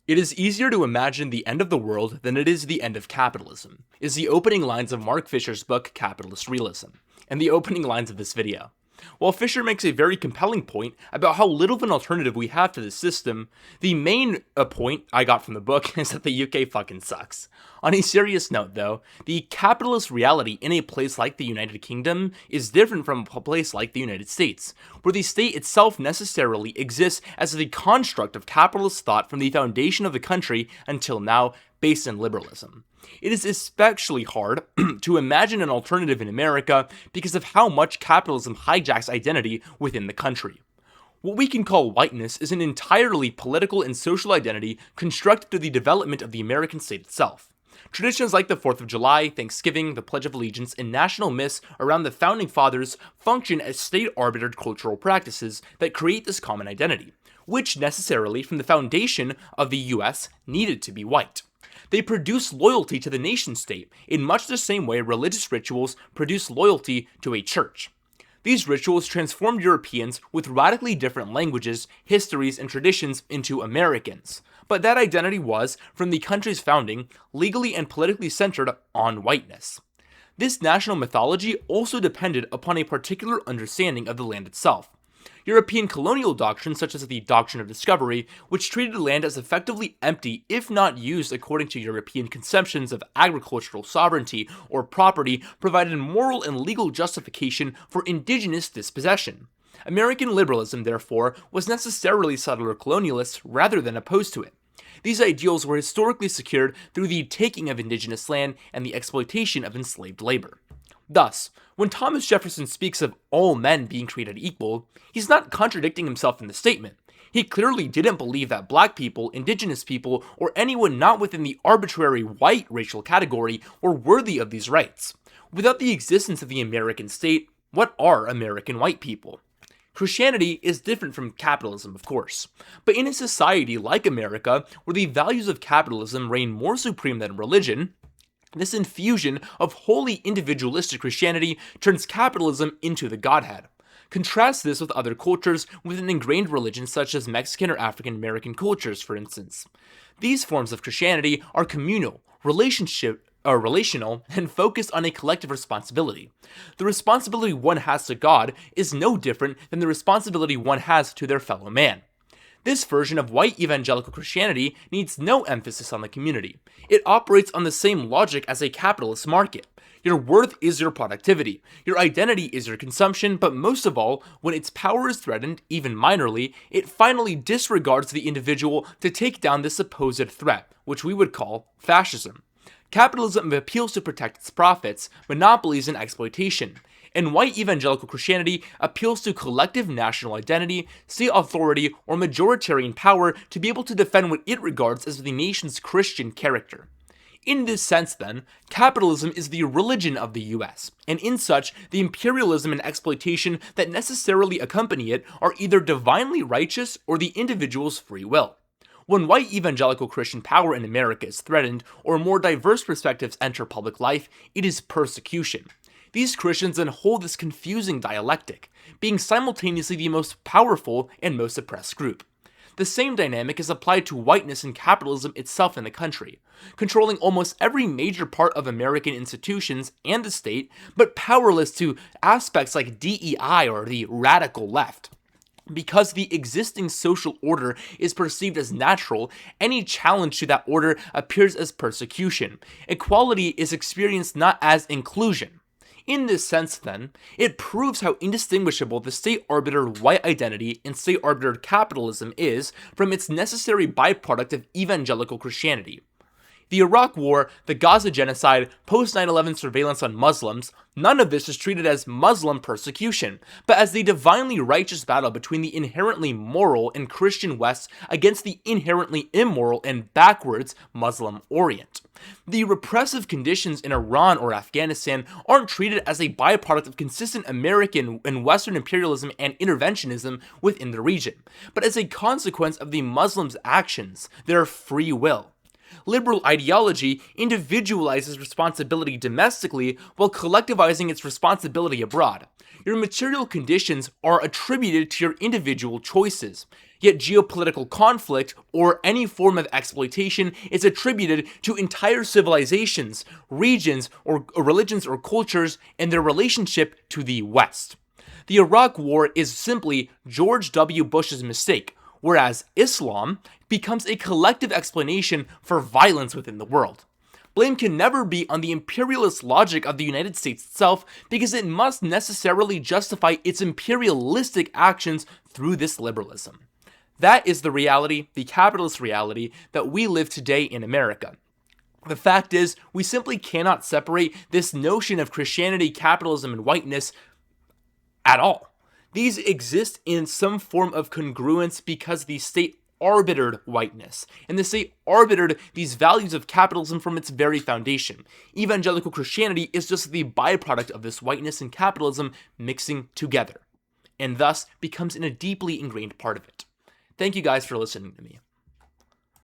It is easier to imagine the end of the world than it is the end of capitalism, is the opening lines of Mark Fisher's book Capitalist Realism, and the opening lines of this video. While Fisher makes a very compelling point about how little of an alternative we have to this system, the main point I got from the book is that the UK fucking sucks. On a serious note though, the capitalist reality in a place like the United Kingdom is different from a place like the United States, where the state itself necessarily exists as the construct of capitalist thought from the foundation of the country until now, based in liberalism. It is especially hard to imagine an alternative in America because of how much capitalism hijacks identity within the country. What we can call whiteness is an entirely political and social identity constructed through the development of the American state itself. Traditions like the 4th of July, Thanksgiving, the Pledge of Allegiance, and national myths around the Founding Fathers function as state-arbitered cultural practices that create this common identity, which necessarily, from the foundation of the US, needed to be white. They produce loyalty to the nation-state in much the same way religious rituals produce loyalty to a church. These rituals transformed Europeans with radically different languages, histories, and traditions into Americans, but that identity was, from the country's founding, legally and politically centered on whiteness. This national mythology also depended upon a particular understanding of the land itself. European colonial doctrines such as the doctrine of discovery, which treated land as effectively empty if not used according to European conceptions of agricultural sovereignty or property, provided moral and legal justification for indigenous dispossession. American liberalism, therefore, was necessarily settler colonialist rather than opposed to it. These ideals were historically secured through the taking of indigenous land and the exploitation of enslaved labor. Thus, when Thomas Jefferson speaks of all men being created equal, he's not contradicting himself in the statement. He clearly didn't believe that black people, indigenous people, or anyone not within the arbitrary white racial category were worthy of these rights. Without the existence of the American state, what are American white people? Christianity is different from capitalism, of course, but in a society like America, where the values of capitalism reign more supreme than religion, this infusion of wholly individualistic Christianity turns capitalism into the Godhead. Contrast this with other cultures with an ingrained religion such as Mexican or African American cultures, for instance. These forms of Christianity are communal, relational, and focused on a collective responsibility. The responsibility one has to God is no different than the responsibility one has to their fellow man. This version of white evangelical Christianity needs no emphasis on the community. It operates on the same logic as a capitalist market. Your worth is your productivity. Your identity is your consumption, but most of all, when its power is threatened, even minorly, it finally disregards the individual to take down this supposed threat, which we would call fascism. Capitalism appeals to protect its profits, monopolies, and exploitation. And white evangelical Christianity appeals to collective national identity, state authority, or majoritarian power to be able to defend what it regards as the nation's Christian character. In this sense, then, capitalism is the religion of the US, and in such, the imperialism and exploitation that necessarily accompany it are either divinely righteous or the individual's free will. When white evangelical Christian power in America is threatened, or more diverse perspectives enter public life, it is persecution. These Christians then hold this confusing dialectic, being simultaneously the most powerful and most oppressed group. The same dynamic is applied to whiteness and capitalism itself in the country, controlling almost every major part of American institutions and the state, but powerless to aspects like DEI or the radical left. Because the existing social order is perceived as natural, any challenge to that order appears as persecution. Equality is experienced not as inclusion. In this sense, then, it proves how indistinguishable the state-arbitered white identity and state-arbitered capitalism is from its necessary byproduct of evangelical Christianity. The Iraq War, the Gaza genocide, post-9/11 surveillance on Muslims, none of this is treated as Muslim persecution, but as the divinely righteous battle between the inherently moral and Christian West against the inherently immoral and backwards Muslim Orient. The repressive conditions in Iran or Afghanistan aren't treated as a byproduct of consistent American and Western imperialism and interventionism within the region, but as a consequence of the Muslims' actions, their free will. Liberal ideology individualizes responsibility domestically while collectivizing its responsibility abroad. Your material conditions are attributed to your individual choices, yet geopolitical conflict or any form of exploitation is attributed to entire civilizations, regions, or religions or cultures and their relationship to the West. The Iraq War is simply George W. Bush's mistake, whereas Islam becomes a collective explanation for violence within the world. Blame can never be on the imperialist logic of the United States itself because it must necessarily justify its imperialistic actions through this liberalism. That is the reality, the capitalist reality, that we live today in America. The fact is, we simply cannot separate this notion of Christianity, capitalism, and whiteness at all. These exist in some form of congruence because the state-arbitered whiteness, and the state-arbitered these values of capitalism from its very foundation. Evangelical Christianity is just the byproduct of this whiteness and capitalism mixing together, and thus becomes a deeply ingrained part of it. Thank you guys for listening to me.